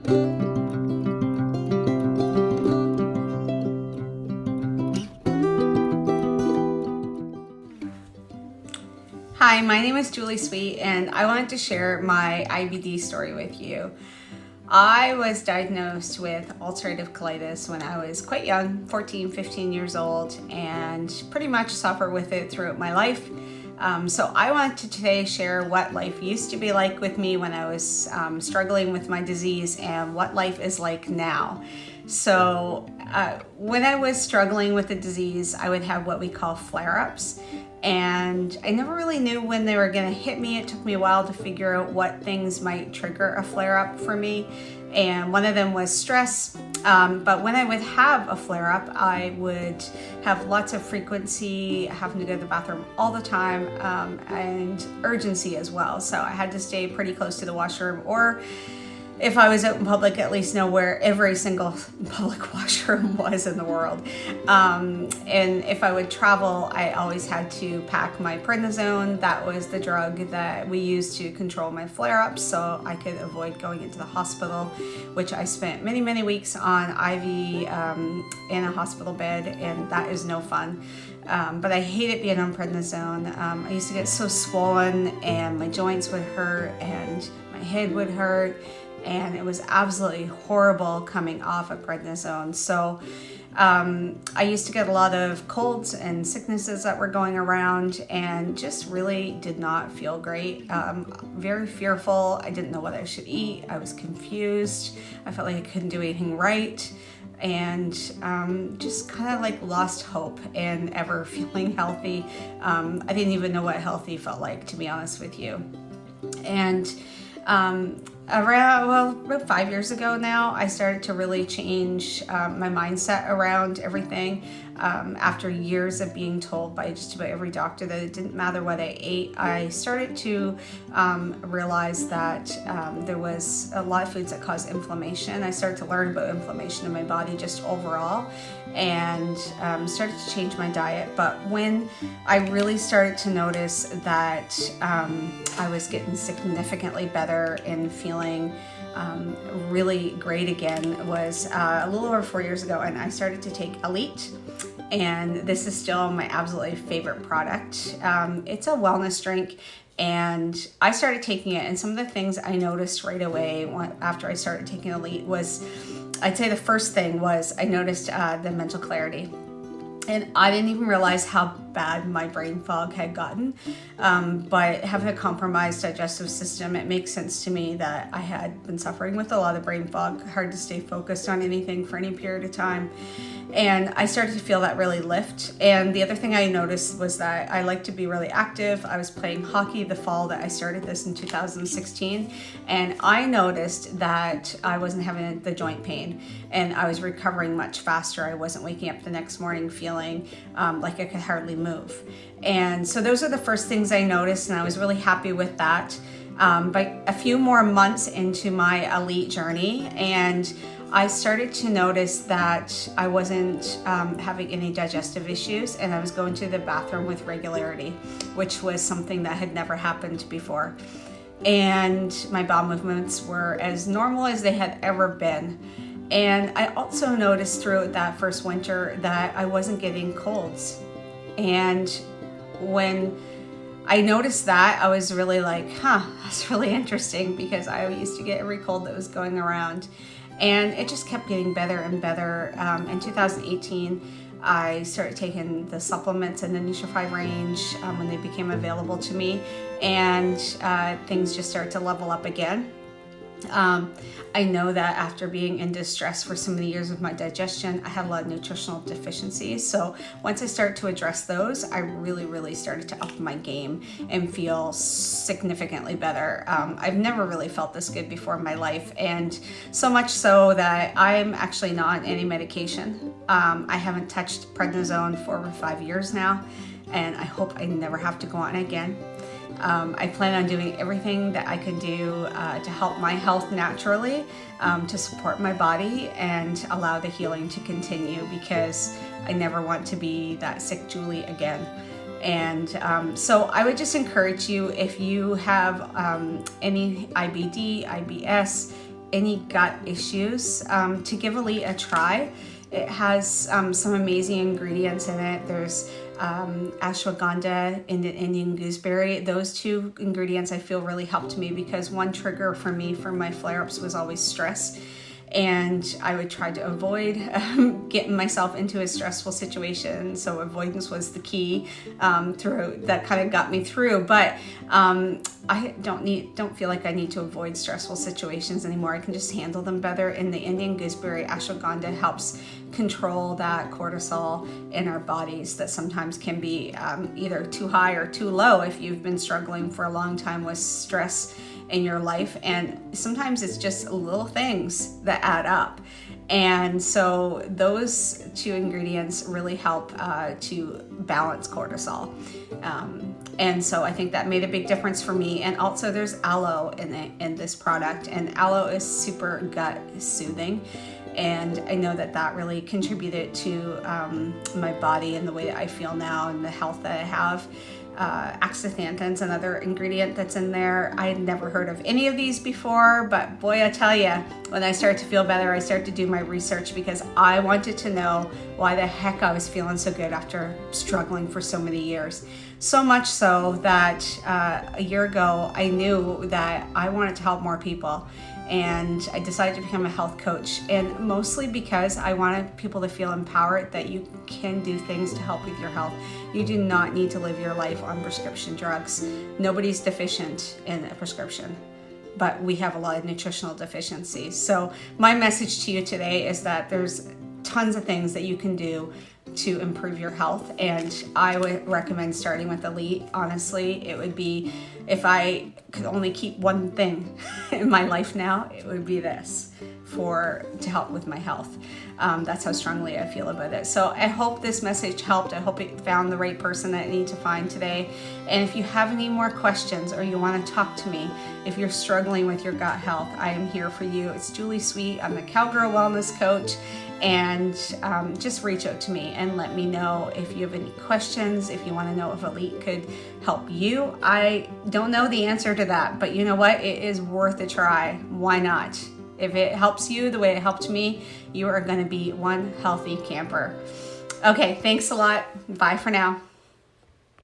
Hi, my name is Julie Sweet, and I wanted to share my IBD story with you. I was diagnosed with ulcerative colitis when I was quite young, 14, 15 years old, and pretty much suffered with it throughout my life. So I wanted to today share what life used to be like with me when I was struggling with my disease and what life is like now. So when I was struggling with the disease, I would have what we call flare-ups. And I never really knew when they were going to hit me. It took me a while to figure out what things might trigger a flare-up for me. And one of them was stress. But when I would have a flare-up, I would have lots of frequency, having to go to the bathroom all the time, and urgency as well. So I had to stay pretty close to the washroom, or if I was out in public, at least know where every single public washroom was in the world. And if I would travel, I always had to pack my prednisone. That was the drug that we used to control my flare-ups, so I could avoid going into the hospital, which I spent many, many weeks on IV in a hospital bed, and that is no fun. But I hated being on prednisone. I used to get so swollen, and my joints would hurt, and my head would hurt. And it was absolutely horrible coming off of prednisone. So I used to get a lot of colds and sicknesses that were going around, and just really did not feel great. Very fearful. I didn't know what I should eat. I was confused. I felt like I couldn't do anything right, and just kind of like lost hope in ever feeling healthy. I didn't even know what healthy felt like, to be honest with you. And about 5 years ago now, I started to really change my mindset around everything. After years of being told by just about every doctor that it didn't matter what I ate, I started to realize that there was a lot of foods that cause inflammation. I started to learn about inflammation in my body just overall, and started to change my diet. But when I really started to notice that I was getting significantly better and feeling really great again was a little over 4 years ago, and I started to take Elite. And this is still my absolutely favorite product. It's a wellness drink, and I started taking it, and some of the things I noticed right away after I started taking Elite was, I'd say the first thing was I noticed the mental clarity. And I didn't even realize how bad my brain fog had gotten. But having a compromised digestive system, it makes sense to me that I had been suffering with a lot of brain fog, hard to stay focused on anything for any period of time. And I started to feel that really lift. And the other thing I noticed was that I like to be really active. I was playing hockey the fall that I started this in 2016. And I noticed that I wasn't having the joint pain, and I was recovering much faster. I wasn't waking up the next morning feeling like I could hardly move. And so those are the first things I noticed, and I was really happy with that. But a few more months into my Elite journey, and I started to notice that I wasn't having any digestive issues, and I was going to the bathroom with regularity, which was something that had never happened before. And my bowel movements were as normal as they had ever been. And I also noticed throughout that first winter that I wasn't getting colds. And when I noticed that, I was really like, that's really interesting, because I used to get every cold that was going around. And it just kept getting better and better. In 2018, I started taking the supplements in the Nutri-5 range when they became available to me, and things just started to level up again. I know that after being in distress for so many years with my digestion, I had a lot of nutritional deficiencies. So once I started to address those, I really started to up my game and feel significantly better. I've never really felt this good before in my life, and so much so that I'm actually not on any medication. I haven't touched prednisone for over 5 years now, and I hope I never have to go on again. I plan on doing everything that I can do to help my health naturally, to support my body and allow the healing to continue, because I never want to be that sick Julie again. And so I would just encourage you, if you have any IBD, IBS, any gut issues, to give Elite a try. It has some amazing ingredients in it. There's ashwagandha and Indian gooseberry. Those two ingredients I feel really helped me, because one trigger for me for my flare-ups was always stress. And I would try to avoid getting myself into a stressful situation. So avoidance was the key that kind of got me through. But I don't feel like I need to avoid stressful situations anymore. I can just handle them better. And the Indian gooseberry ashwagandha helps control that cortisol in our bodies that sometimes can be either too high or too low if you've been struggling for a long time with stress in your life. And sometimes it's just little things that add up. And so those two ingredients really help to balance cortisol. And so I think that made a big difference for me. And also there's aloe in this product, and aloe is super gut soothing. And I know that really contributed to my body and the way that I feel now and the health that I have. Astaxanthin's another ingredient that's in there. I had never heard of any of these before, but boy, I tell you, when I started to feel better, I started to do my research, because I wanted to know why the heck I was feeling so good after struggling for so many years. So much so that a year ago, I knew that I wanted to help more people. And I decided to become a health coach, and mostly because I wanted people to feel empowered that you can do things to help with your health. You do not need to live your life on prescription drugs. Nobody's deficient in a prescription, but we have a lot of nutritional deficiencies. So my message to you today is that there's tons of things that you can do to improve your health, and I would recommend starting with Elite. Honestly, it would be, if I could only keep one thing in my life now, it would be this to help with my health. That's how strongly I feel about it. So I hope this message helped. I hope it found the right person that I need to find today. And if you have any more questions or you want to talk to me, if you're struggling with your gut health, I am here for you. It's Julie Sweet. I'm the Cowgirl Wellness Coach. And just reach out to me and let me know if you have any questions, if you want to know if Elite could help you. I don't know the answer to that, but you know what? It is worth a try. Why not? If it helps you the way it helped me, you are going to be one healthy camper. Okay, thanks a lot. Bye for now.